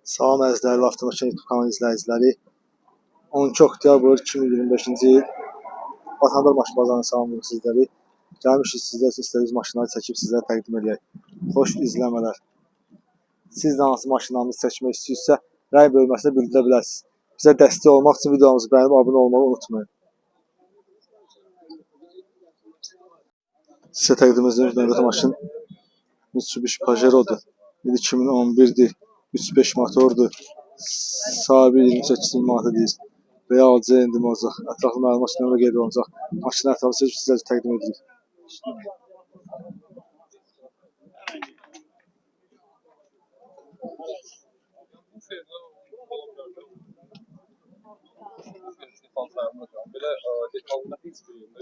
Salam əzizləri, Avtomaşın YouTube kanalı izləyiciləri. 12 oktyabr 2025-ci il Vatandaş maşın bazarını salamlayırıq sizləri. Gəlmişik sizlər üçün istədiyiniz maşınları çəkib sizlərə təqdim edək. Xoş izləmələr. Siz də hansı maşınlarınızı çəkmək istəyirsə, rəy bölməsində bildirə bilərsiniz. Bizə dəstək olmaq üçün videomuzu bəyənib abunə olmağı unutmayın. Sizə təqdim edəcəyimiz növbəti maşın Mitsubishi Pajero'dur. 2011'dir. 3.5 motordur. Sahibi 28.000 manata deyir. Real C endim olacaq. Ətraflı məlumat nömrə qeyd olunacaq. Maşın ətrafı seçib sizlərə təqdim edirik.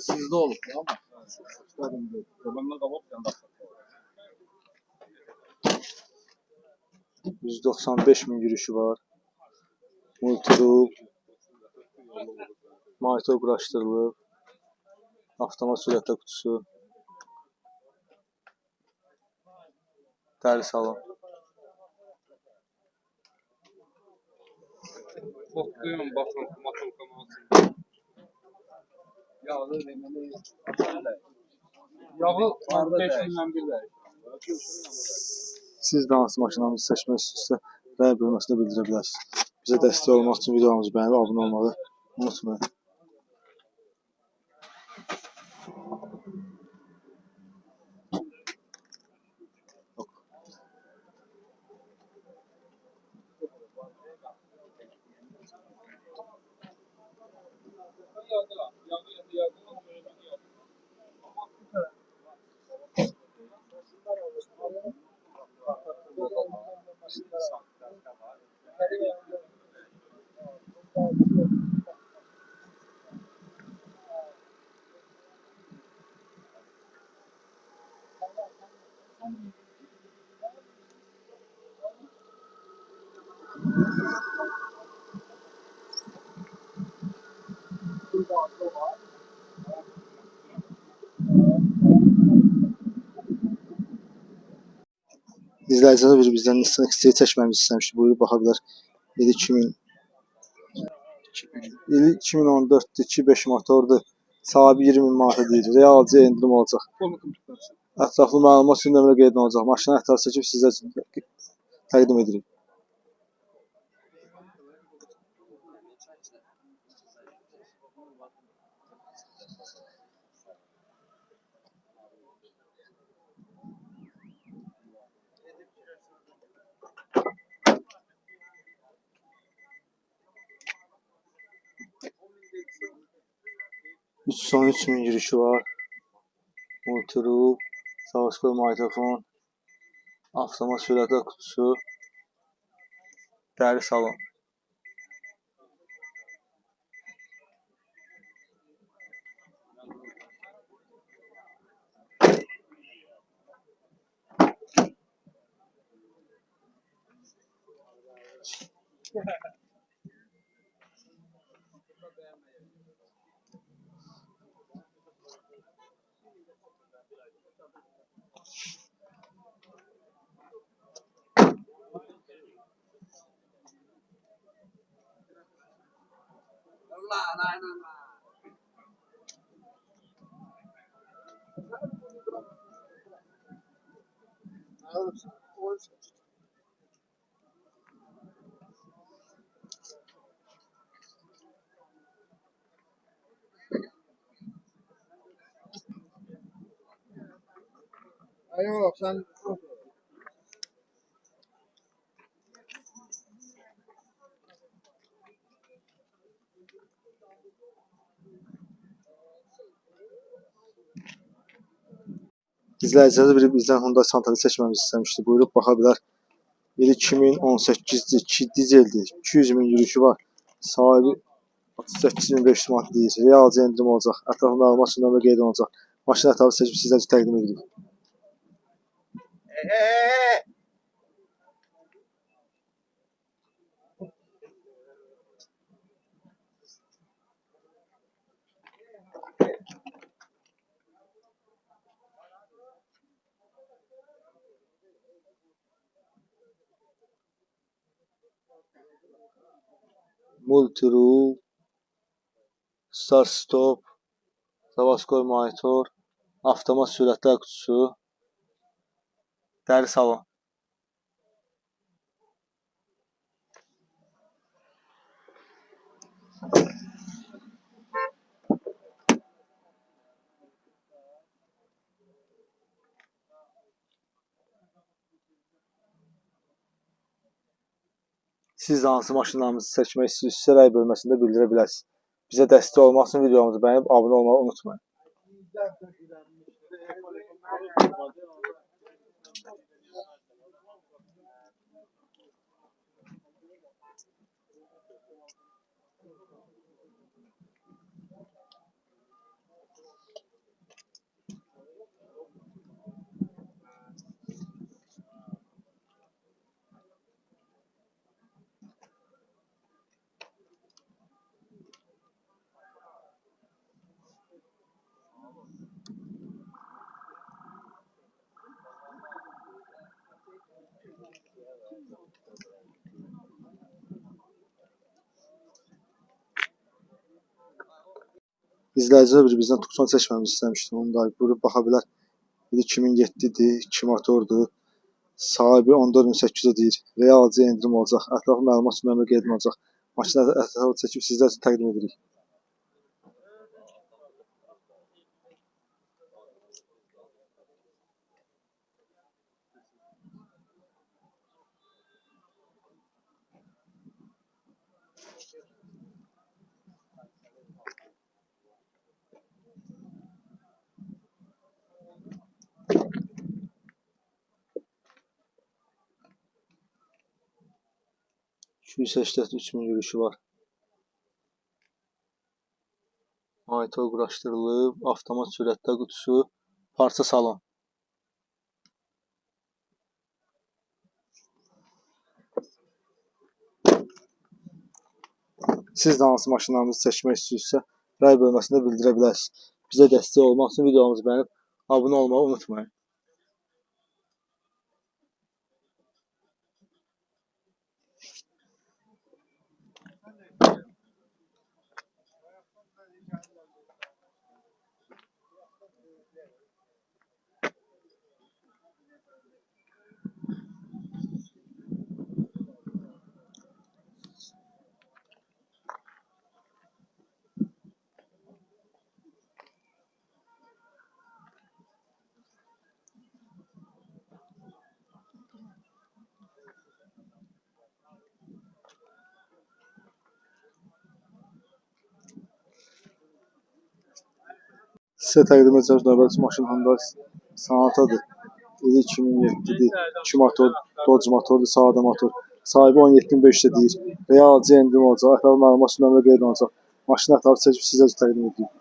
Sizdə olub ya ama. 195 min yürüyüşü var. Multirul. Monitor quraşdırılıb. Avtomat sürətlə kutusu. Dəri salon. Bakıyorum bakın motor Yağı demeli. Yağı 5 gündən bir verir. Siz də hansı maşınlarınızı seçmək istəyirsə, rəy bölməsində bildirə bilərsiniz. Bizə dəstək olmaq üçün videomuzu bəyənib abunə olmağı unutmayın. İzləyicilər biri bizdən Nissan X-Trail çəkməmizi istəmişdi. Buyurub baxa bilər. 2014'dür, 2.5 motordur. Sahibi 20.000 manata deyir. Real C endirim olacaq. Ətraflı məlumat üçün nömrə qeyd olunacaq. Maşını ətrafı çəkib sizə təqdim edirik. Son 3000 yürüyüşü var. Multirul, sağ mikrofon, avtomat sürətlə kutusu, dəri salon. Yok sen İzləyicilər biri bizdən Hyundai Santa'yı seçməmizi istəmişdi. Buyurub baxa bilər. 2018'dir, 2 dizeldir, 200 min yürüyüşü var. Sahibi 38.500 manat deyir. Real C endirim olacaq. Ətraflı məlumat üçün nömrə qeyd olunacaq. Maşın ətrafı seçib sizə təqdim edirik. Multirule, Start Stop, Zavodskoy monitor, avtomat sürətlər qutusu, dəri salon. Siz də hansı maşınlarımızı çəkmək istəyirsinizsə, rəy bölməsində bildirə bilərsiniz. Bizə dəstək olmaq üçün videomuzu bəyənib abunə olmağı unutmayın. İzləyicilər bizdən Tucson çəkməmizi istəmişdi. Onu da buyurub baxa bilər. Biri 2007-dir, 2 motordur. Sahibi 14.800 deyir. Realca endirim olacaq. Ətraflı məlumat üçün nömrə qeyd olunacaq. Maşını ətraflı çəkib sizlər üçün təqdim edirik. %83 3000 yürüyüşü var. Monitor quraşdırılıb, avtomat sürətlər qutusu, parça salon. Siz də hansı maşınlarınızı çəkmək istəyirsinizsə, rəy bölməsində bildirə bilərsiniz. Bizə dəstək olmaq üçün videomuzu bəyənib abunə olmağı unutmayın. Sizə təqdim edəcəyimiz növbəti maşın Honda Sonatadır. İli 2007-dir. 2 motor, Dodge motordur, sadə motor. Sahibi 17.500 deyir. Realca endirim olacaq. Ətraflı məlumat üçün nömrə qeyd olunacaq. Maşını ətraflı çəkib sizə təqdim edirik.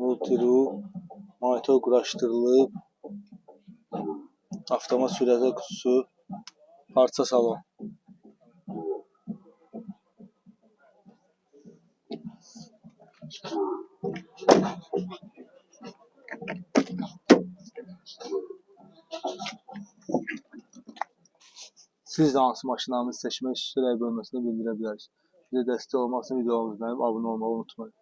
Multirule, monitor quraşdırılıb, avtomat sürətlər qutusu, parça salon. Siz də hansı maşınlarınızı çəkmək istəyirsinizsə, rəy bölməsində bildirə bilərsiniz. Bizə dəstək olmaq üçün videomuzu bəyənib abunə olmağı unutmayın.